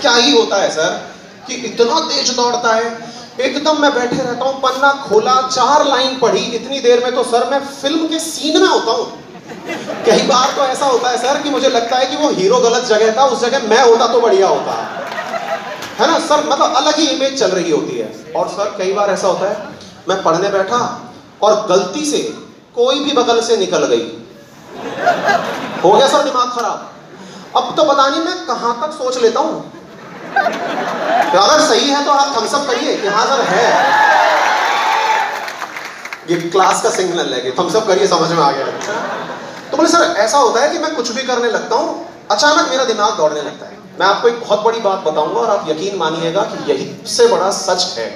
क्या ही होता है सर कि इतना तेज दौड़ता है। एकदम मैं बैठे रहता हूँ, पन्ना खोला, 4 लाइन पढ़ी, इतनी देर में तो सर मैं फिल्म के सीन में होता हूँ। कई बार तो ऐसा होता है सर कि मुझे लगता है कि वो हीरो गलत जगह था, उस जगह मैं होता तो बढ़िया होता है ना सर। मतलब अलग ही इमेज चल रही होती है। और सर कई बार ऐसा होता है, मैं पढ़ने बैठा और गलती से कोई भी बगल से निकल गई, हो गया सर दिमाग खराब। अब तो पता नहीं मैं कहां तक सोच लेता हूं। तो अगर सही है तो आप थम्स अप करिए कि हाँ सर है। ये क्लास का सिग्नल है कि थम्स अप करिए, समझ में आ गया। तो बोले सर ऐसा होता है कि मैं कुछ भी करने लगता हूं, अचानक मेरा दिमाग दौड़ने लगता है। मैं आपको एक बहुत बड़ी बात बताऊंगा और आप यकीन मानिएगा कि यही सबसे बड़ा सच है।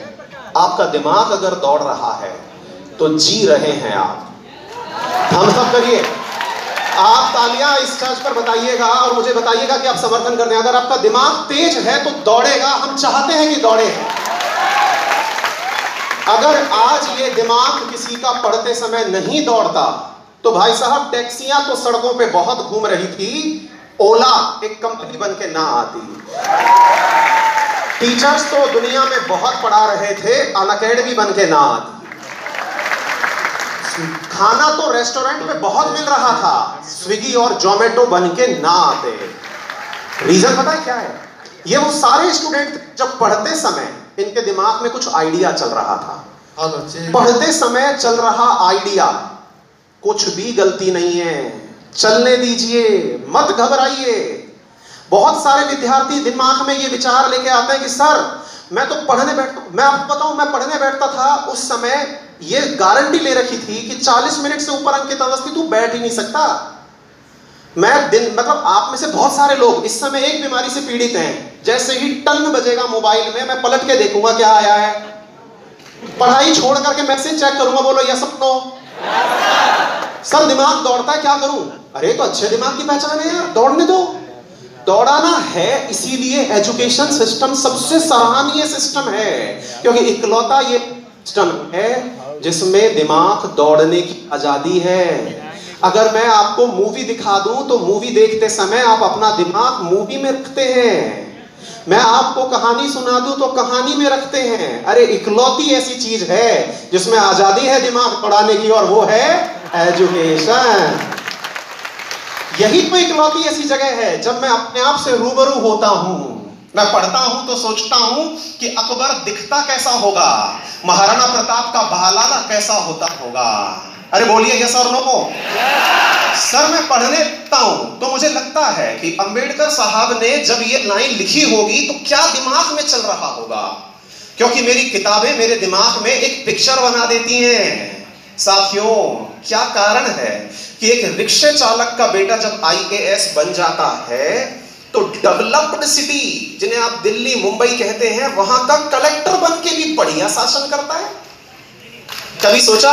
आपका दिमाग अगर दौड़ रहा है तो जी रहे हैं आप। थम्स अप करिए, आप तालियां इस चर्च पर बताइएगा और मुझे बताइएगा कि आप समर्थन करते हैं। अगर आपका दिमाग तेज है तो दौड़ेगा, हम चाहते हैं कि दौड़े। अगर आज ये दिमाग किसी का पढ़ते समय नहीं दौड़ता तो भाई साहब टैक्सियां तो सड़कों पे बहुत घूम रही थी, ओला एक कंपनी बन के ना आती। टीचर्स तो दुनिया में बहुत पढ़ा रहे थे, अनअकैडमी बन के ना आती। खाना तो रेस्टोरेंट में बहुत मिल रहा था, स्विगी और जोमेटो बन के ना आते। रीजन पता है क्या है? ये वो सारे स्टूडेंट जब पढ़ते समय इनके दिमाग में कुछ आइडिया चल रहा था। पढ़ते समय चल रहा आइडिया, कुछ भी गलती नहीं है, चलने दीजिए, मत घबराइए। बहुत सारे विद्यार्थी दिमाग में ये विचार लेके आते हैं कि सर मैं तो पढ़ने बैठता हूं। मैं आपको बताऊं, मैं पढ़ने बैठता था उस समय ये गारंटी ले रखी थी कि 40 मिनट से ऊपर अंकित अवस्थी तू बैठ ही नहीं सकता। मैं मतलब आप में से बहुत सारे लोग इस समय एक बीमारी से पीड़ित हैं, जैसे ही टन बजेगा मोबाइल में मैं पलट के देखूंगा क्या आया है, पढ़ाई छोड़ करके मैसेज चेक करूंगा, बोलो यस और नो। सर दिमाग दौड़ता है, क्या करूं? अरे तो अच्छे दिमाग की पहचान है यार, दौड़ने दो। दौड़ाना है, इसीलिए एजुकेशन सिस्टम सबसे सराहनीय सिस्टम है, क्योंकि इकलौता ये सिस्टम है जिसमें दिमाग दौड़ने की आजादी है। अगर मैं आपको मूवी दिखा दूं तो मूवी देखते समय आप अपना दिमाग मूवी में रखते हैं। मैं आपको कहानी सुना दूं तो कहानी में रखते हैं। अरे इकलौती ऐसी चीज है जिसमें आजादी है दिमाग दौड़ाने की, और वो है एजुकेशन। यही तो इकलौती ऐसी जगह है जब मैं अपने आप से रूबरू होता हूं। मैं पढ़ता हूं तो सोचता हूं कि अकबर दिखता कैसा होगा, महाराणा प्रताप का भालाला कैसा होता होगा। अरे बोलिए यस और नो। सर मैं पढ़ने लगता हूं तो मुझे लगता है कि अंबेडकर साहब ने जब ये लाइन लिखी होगी तो क्या दिमाग में चल रहा होगा, क्योंकि मेरी किताबें मेरे दिमाग में एक पिक्चर बना देती हैं। साथियों क्या कारण है कि एक रिक्शा चालक का बेटा जब IAS बन जाता है तो डेवलप्ड सिटी, जिन्हें आप दिल्ली मुंबई कहते हैं, वहां का कलेक्टर बन के भी बढ़िया शासन करता है। कभी सोचा?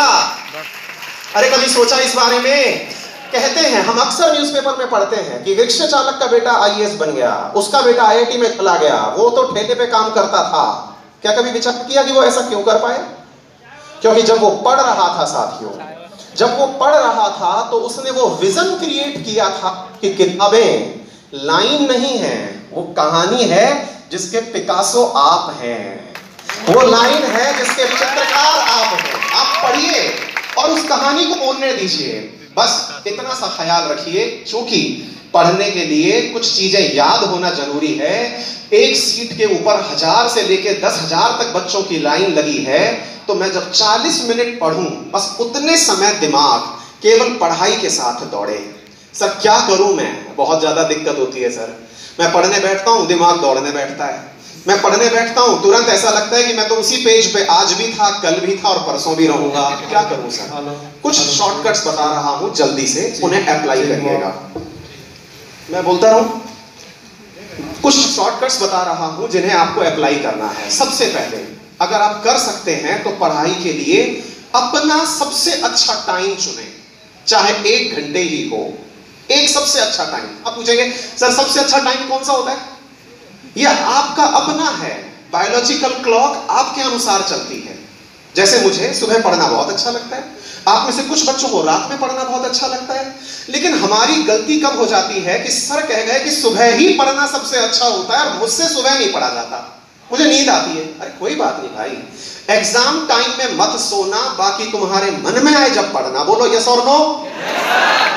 अरे कभी सोचा इस बारे में? कहते हैं, हम अक्सर न्यूज़पेपर में पढ़ते हैं कि रिक्शा चालक का बेटा IAS बन गया, उसका बेटा IIT में चला गया, वो तो ठेके पे काम करता था। क्या कभी विचार किया कि वो ऐसा क्यों कर पाए? क्योंकि जब वो पढ़ रहा था साथियों, जब वो पढ़ रहा था तो उसने वो विजन क्रिएट किया था कि किताबें लाइन नहीं है, वो कहानी है जिसके पिकासो आप हैं, वो लाइन है जिसके चित्रकार आप हैं। आप पढ़िए और उस कहानी को बोलने दीजिए। बस इतना सा ख्याल रखिए, क्योंकि पढ़ने के लिए कुछ चीजें याद होना जरूरी है। एक सीट के ऊपर 1000 से लेकर 10,000 तक बच्चों की लाइन लगी है, तो मैं जब 40 मिनट पढ़ूं बस उतने समय दिमाग केवल पढ़ाई के साथ दौड़े। सर क्या करूं मैं? बहुत ज्यादा दिक्कत होती है सर। मैं पढ़ने बैठता हूं, दिमाग दौड़ने बैठता है। मैं पढ़ने बैठता हूं, तुरंत ऐसा लगता है कि मैं तो उसी पेज पे आज भी था, कल भी था और परसों भी रहूंगा। क्या करूं सर? कुछ शॉर्टकट्स बता रहा हूं, जल्दी से उन्हें अप्लाई करिएगा। मैं बोलता रहूं, कुछ शॉर्टकट्स बता रहा हूं जिन्हें आपको अप्लाई करना है। सबसे पहले अगर आप कर सकते हैं तो पढ़ाई के लिए अपना सबसे अच्छा टाइम चुनें, चाहे 1 घंटे ही हो। एक सबसे अच्छा टाइम। आप पूछेंगे सर सबसे अच्छा टाइम कौन सा होता है? यह आपका अपना है। बायोलॉजिकल क्लॉक आपके अनुसार चलती है। जैसे मुझे सुबह पढ़ना बहुत अच्छा लगता है, आप में से कुछ बच्चों को रात में पढ़ना बहुत अच्छा लगता है, लेकिन हमारी गलती कब हो जाती है कि सर कह गए कि सुबह ही पढ़ना सबसे अच्छा होता है और मुझसे सुबह नहीं पढ़ा जाता, मुझे नींद आती है। अरे कोई बात नहीं भाई, एग्जाम टाइम में मत सोना, बाकी तुम्हारे मन में आए जब पढ़ना। बोलो यस और नो।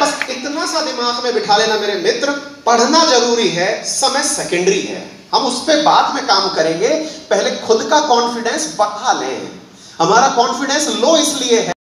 बस इतना सा दिमाग में बिठा लेना मेरे मित्र, पढ़ना जरूरी है, समय सेकेंडरी है। हम उस पर बाद में काम करेंगे, पहले खुद का कॉन्फिडेंस बढ़ा लें। हमारा कॉन्फिडेंस लो इसलिए है